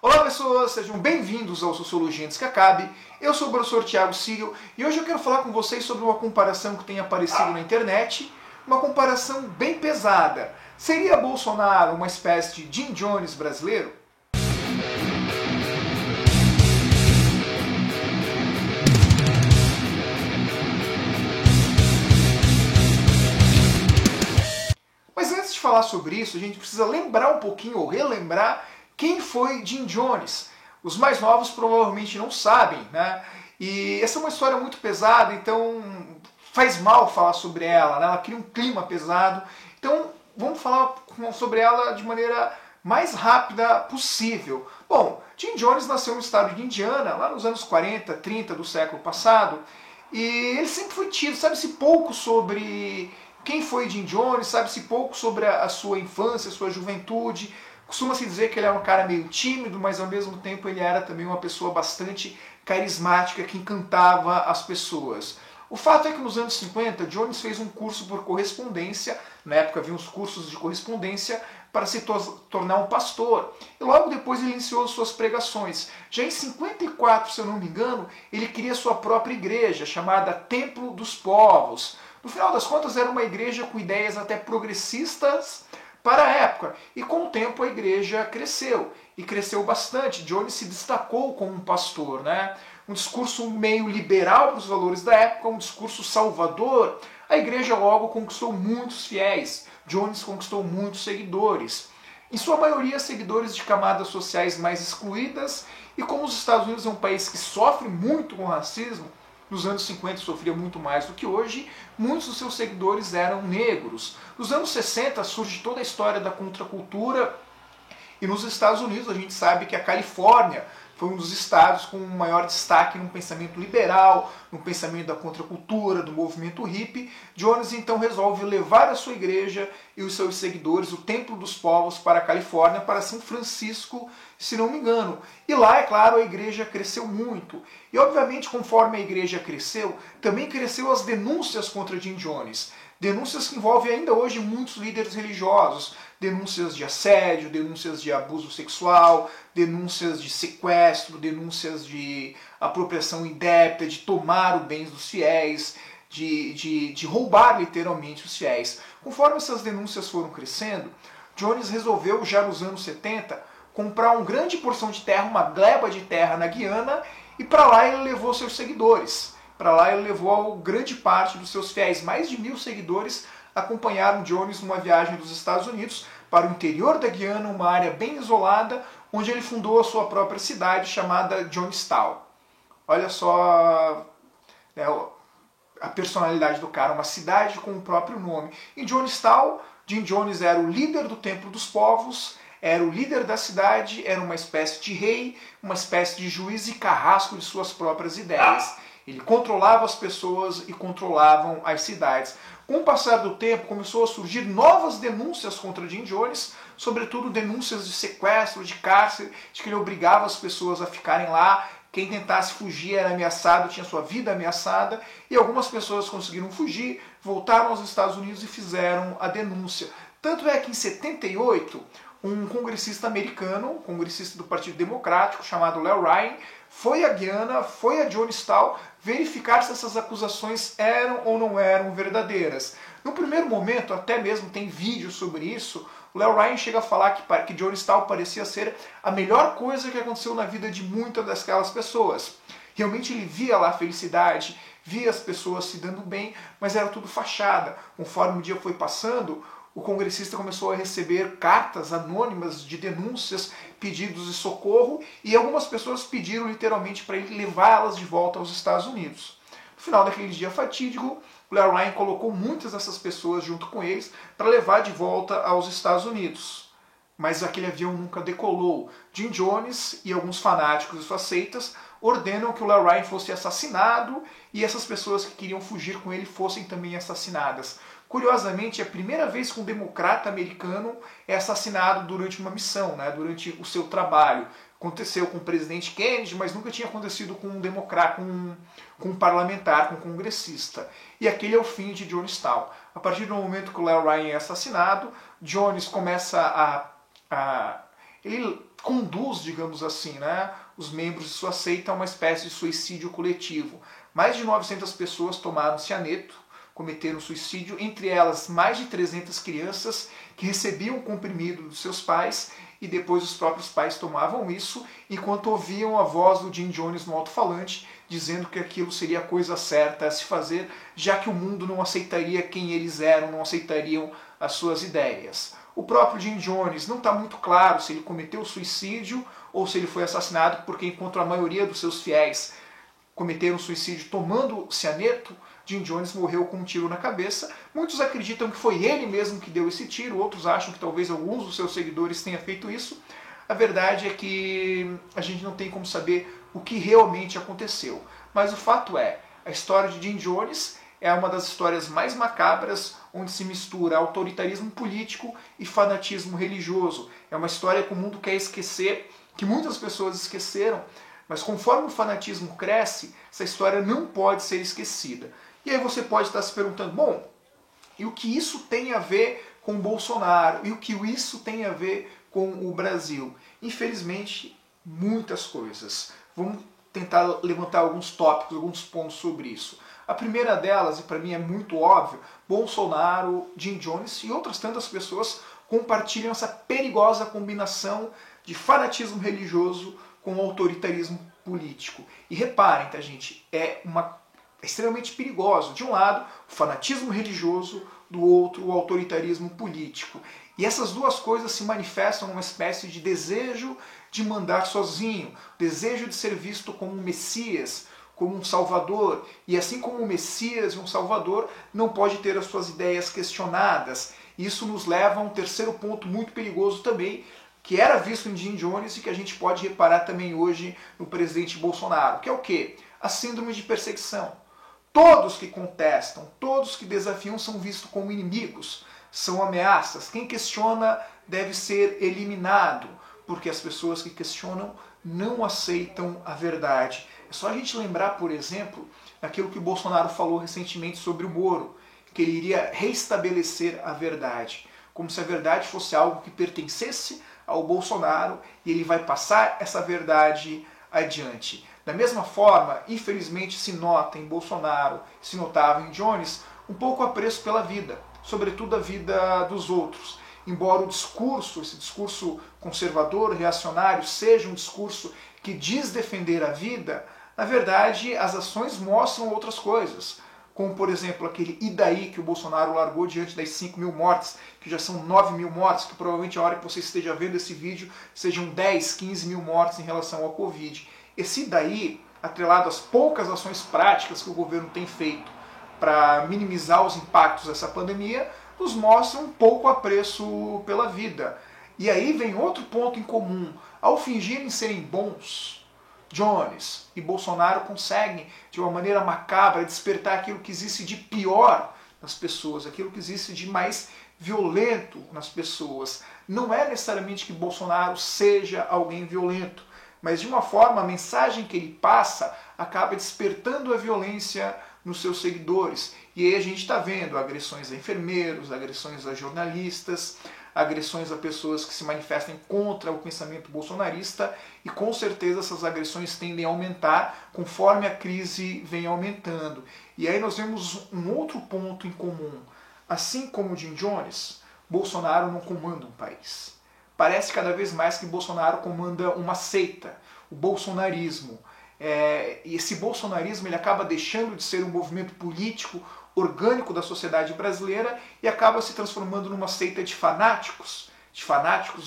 Olá pessoas, sejam bem-vindos ao Sociologia Antes que Acabe. Eu sou o professor Thiago Siegel e hoje eu quero falar com vocês sobre uma comparação que tem aparecido na internet, uma comparação bem pesada. Seria Bolsonaro uma espécie de Jim Jones brasileiro? Mas antes de falar sobre isso, a gente precisa lembrar um pouquinho, ou relembrar, quem foi Jim Jones. Os mais novos provavelmente não sabem, né? E essa é uma história muito pesada, então faz mal falar sobre ela, né? Ela cria um clima pesado. Então vamos falar sobre ela de maneira mais rápida possível. Bom, Jim Jones nasceu no estado de Indiana, lá nos anos 40, 30 do século passado, e ele sempre foi tido, sabe-se pouco sobre quem foi Jim Jones, sabe-se pouco sobre a sua infância, a sua juventude. Costuma-se dizer que ele era um cara meio tímido, mas ao mesmo tempo ele era também uma pessoa bastante carismática que encantava as pessoas. O fato é que nos anos 50, Jones fez um curso por correspondência, na época havia uns cursos de correspondência, para se tornar um pastor. E logo depois ele iniciou suas pregações. Já em 54, se eu não me engano, ele cria sua própria igreja, chamada Templo dos Povos. No final das contas, era uma igreja com ideias até progressistas para a época. E com o tempo a igreja cresceu. E cresceu bastante. Jones se destacou como um pastor, né? Um discurso meio liberal para os valores da época, um discurso salvador. A igreja logo conquistou muitos fiéis. Jones conquistou muitos seguidores. Em sua maioria, seguidores de camadas sociais mais excluídas. E como os Estados Unidos é um país que sofre muito com racismo, nos anos 50 sofria muito mais do que hoje, muitos dos seus seguidores eram negros. Nos anos 60 surge toda a história da contracultura, e nos Estados Unidos a gente sabe que a Califórnia foi um dos estados com maior destaque no pensamento liberal, no pensamento da contracultura, do movimento hippie. Jones então resolve levar a sua igreja e os seus seguidores, o Templo dos Povos, para a Califórnia, para São Francisco, se não me engano. E lá, é claro, a igreja cresceu muito. E obviamente, conforme a igreja cresceu, também cresceu as denúncias contra Jim Jones. Denúncias que envolvem ainda hoje muitos líderes religiosos. Denúncias de assédio, denúncias de abuso sexual, denúncias de sequestro, denúncias de apropriação indébita, de tomar os bens dos fiéis, de roubar literalmente os fiéis. Conforme essas denúncias foram crescendo, Jones resolveu, já nos anos 70, comprar uma grande porção de terra, uma gleba de terra na Guiana, e para lá ele levou seus seguidores. Para lá ele levou grande parte dos seus fiéis, mais de 1000 seguidores, acompanharam Jones numa viagem dos Estados Unidos para o interior da Guiana, uma área bem isolada, onde ele fundou a sua própria cidade chamada Jonestown. Olha só, né, a personalidade do cara, uma cidade com o próprio nome. Em Jonestown, Jim Jones era o líder do Templo dos Povos, era o líder da cidade, era uma espécie de rei, uma espécie de juiz e carrasco de suas próprias ideias. Ele controlava as pessoas e controlavam as cidades. Com o passar do tempo, começou a surgir novas denúncias contra Jim Jones, sobretudo denúncias de sequestro, de cárcere, de que ele obrigava as pessoas a ficarem lá. Quem tentasse fugir era ameaçado, tinha sua vida ameaçada, e algumas pessoas conseguiram fugir, voltaram aos Estados Unidos e fizeram a denúncia. Tanto é que em 78, um congressista americano, um congressista do Partido Democrático, chamado Leo Ryan, foi a Guiana, foi a Jonestown, verificar se essas acusações eram ou não eram verdadeiras. No primeiro momento, até mesmo tem vídeo sobre isso, o Leo Ryan chega a falar que Jonestown parecia ser a melhor coisa que aconteceu na vida de muitas daquelas pessoas. Realmente ele via lá a felicidade, via as pessoas se dando bem, mas era tudo fachada. Conforme o dia foi passando, o congressista começou a receber cartas anônimas de denúncias, pedidos de socorro, e algumas pessoas pediram literalmente para ele levá-las de volta aos Estados Unidos. No final daquele dia fatídico, o Leo Ryan colocou muitas dessas pessoas junto com eles para levar de volta aos Estados Unidos. Mas aquele avião nunca decolou. Jim Jones e alguns fanáticos de suas seitas ordenam que o Leo Ryan fosse assassinado e essas pessoas que queriam fugir com ele fossem também assassinadas. Curiosamente, é a primeira vez que um democrata americano é assassinado durante uma missão, né, durante o seu trabalho. Aconteceu com o presidente Kennedy, mas nunca tinha acontecido com um democrata, com um parlamentar, com um congressista. E aquele é o fim de Jonestown. A partir do momento que o Leo Ryan é assassinado, Jones começa ele conduz, digamos assim, né, os membros de sua seita a uma espécie de suicídio coletivo. Mais de 900 pessoas tomaram cianeto, cometeram suicídio, entre elas mais de 300 crianças que recebiam o comprimido dos seus pais e depois os próprios pais tomavam isso enquanto ouviam a voz do Jim Jones no alto-falante dizendo que aquilo seria a coisa certa a se fazer, já que o mundo não aceitaria quem eles eram, não aceitariam as suas ideias. O próprio Jim Jones não está muito claro se ele cometeu suicídio ou se ele foi assassinado, porque enquanto a maioria dos seus fiéis cometeram suicídio tomando cianeto, Jim Jones morreu com um tiro na cabeça. Muitos acreditam que foi ele mesmo que deu esse tiro, outros acham que talvez alguns dos seus seguidores tenham feito isso. A verdade é que a gente não tem como saber o que realmente aconteceu. Mas o fato é, a história de Jim Jones é uma das histórias mais macabras, onde se mistura autoritarismo político e fanatismo religioso. É uma história que o mundo quer esquecer, que muitas pessoas esqueceram, mas conforme o fanatismo cresce, essa história não pode ser esquecida. E aí você pode estar se perguntando, bom, e o que isso tem a ver com o Bolsonaro? E o que isso tem a ver com o Brasil? Infelizmente, muitas coisas. Vamos tentar levantar alguns tópicos, alguns pontos sobre isso. A primeira delas, e para mim é muito óbvio, Bolsonaro, Jim Jones e outras tantas pessoas compartilham essa perigosa combinação de fanatismo religioso com autoritarismo político. E reparem, tá, gente, é extremamente perigoso. De um lado, o fanatismo religioso, do outro, o autoritarismo político. E essas duas coisas se manifestam numa espécie de desejo de mandar sozinho, desejo de ser visto como um Messias, como um Salvador. E assim como um Messias e um Salvador não pode ter as suas ideias questionadas. Isso nos leva a um terceiro ponto muito perigoso também, que era visto em Jim Jones e que a gente pode reparar também hoje no presidente Bolsonaro, que é o quê? A síndrome de perseguição. Todos que contestam, todos que desafiam são vistos como inimigos, são ameaças. Quem questiona deve ser eliminado, porque as pessoas que questionam não aceitam a verdade. É só a gente lembrar, por exemplo, daquilo que o Bolsonaro falou recentemente sobre o Moro, que ele iria restabelecer a verdade, como se a verdade fosse algo que pertencesse ao Bolsonaro e ele vai passar essa verdade adiante. Da mesma forma, infelizmente se nota em Bolsonaro, se notava em Jones, um pouco apreço pela vida, sobretudo a vida dos outros. Embora o discurso, esse discurso conservador, reacionário, seja um discurso que diz defender a vida, na verdade as ações mostram outras coisas. Como, por exemplo, aquele "e daí" que o Bolsonaro largou diante das 5.000 mortes, que já são 9.000 mortes, que provavelmente a hora que você esteja vendo esse vídeo sejam 10, 15.000 mortes em relação ao Covid. Esse "e daí", atrelado às poucas ações práticas que o governo tem feito para minimizar os impactos dessa pandemia, nos mostra um pouco apreço pela vida. E aí vem outro ponto em comum. Ao fingirem serem bons, Jones e Bolsonaro conseguem, de uma maneira macabra, despertar aquilo que existe de pior nas pessoas, aquilo que existe de mais violento nas pessoas. Não é necessariamente que Bolsonaro seja alguém violento, mas de uma forma a mensagem que ele passa acaba despertando a violência nos seus seguidores. E aí a gente está vendo agressões a enfermeiros, agressões a jornalistas, agressões a pessoas que se manifestam contra o pensamento bolsonarista, e com certeza essas agressões tendem a aumentar conforme a crise vem aumentando. E aí nós vemos um outro ponto em comum. Assim como Jim Jones, Bolsonaro não comanda um país. Parece cada vez mais que Bolsonaro comanda uma seita, o bolsonarismo. E esse bolsonarismo ele acaba deixando de ser um movimento político orgânico da sociedade brasileira e acaba se transformando numa seita de fanáticos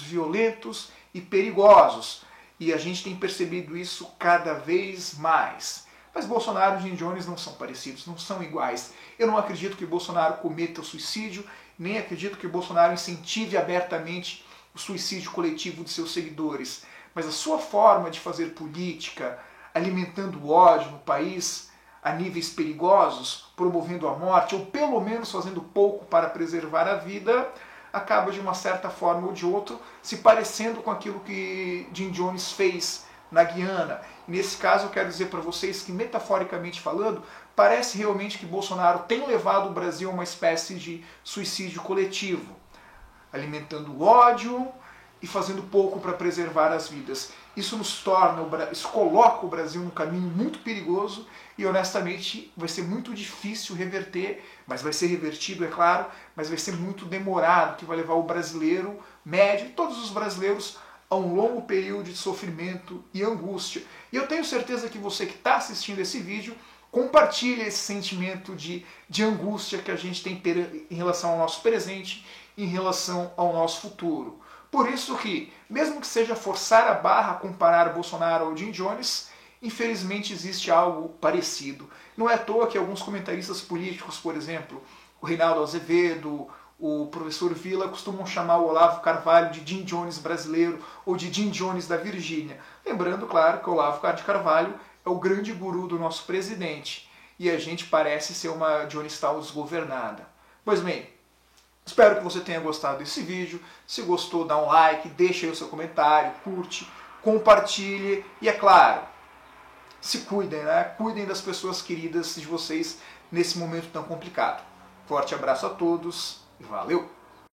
violentos e perigosos. E a gente tem percebido isso cada vez mais. Mas Bolsonaro e Jim Jones não são parecidos, não são iguais. Eu não acredito que Bolsonaro cometa o suicídio, nem acredito que Bolsonaro incentive abertamente o suicídio coletivo de seus seguidores. Mas a sua forma de fazer política, alimentando o ódio no país a níveis perigosos, promovendo a morte, ou pelo menos fazendo pouco para preservar a vida, acaba de uma certa forma ou de outra se parecendo com aquilo que Jim Jones fez na Guiana. Nesse caso eu quero dizer para vocês que, metaforicamente falando, parece realmente que Bolsonaro tem levado o Brasil a uma espécie de suicídio coletivo, alimentando o ódio e fazendo pouco para preservar as vidas. Isso isso coloca o Brasil num caminho muito perigoso e honestamente vai ser muito difícil reverter, mas vai ser revertido, é claro, mas vai ser muito demorado, que vai levar o brasileiro médio, todos os brasileiros, a um longo período de sofrimento e angústia. E eu tenho certeza que você que está assistindo esse vídeo compartilha esse sentimento de angústia que a gente tem em relação ao nosso presente, em relação ao nosso futuro. Por isso que, mesmo que seja forçar a barra comparar Bolsonaro ao Jim Jones, infelizmente existe algo parecido. Não é à toa que alguns comentaristas políticos, por exemplo, o Reinaldo Azevedo, o professor Vila, costumam chamar o Olavo Carvalho de Jim Jones brasileiro ou de Jim Jones da Virgínia. Lembrando, claro, que o Olavo de Carvalho é o grande guru do nosso presidente e a gente parece ser uma Jonestown desgovernada. Pois bem, espero que você tenha gostado desse vídeo. Se gostou, dá um like, deixa aí o seu comentário, curte, compartilhe e, é claro, se cuidem, né? Cuidem das pessoas queridas de vocês nesse momento tão complicado. Forte abraço a todos e valeu!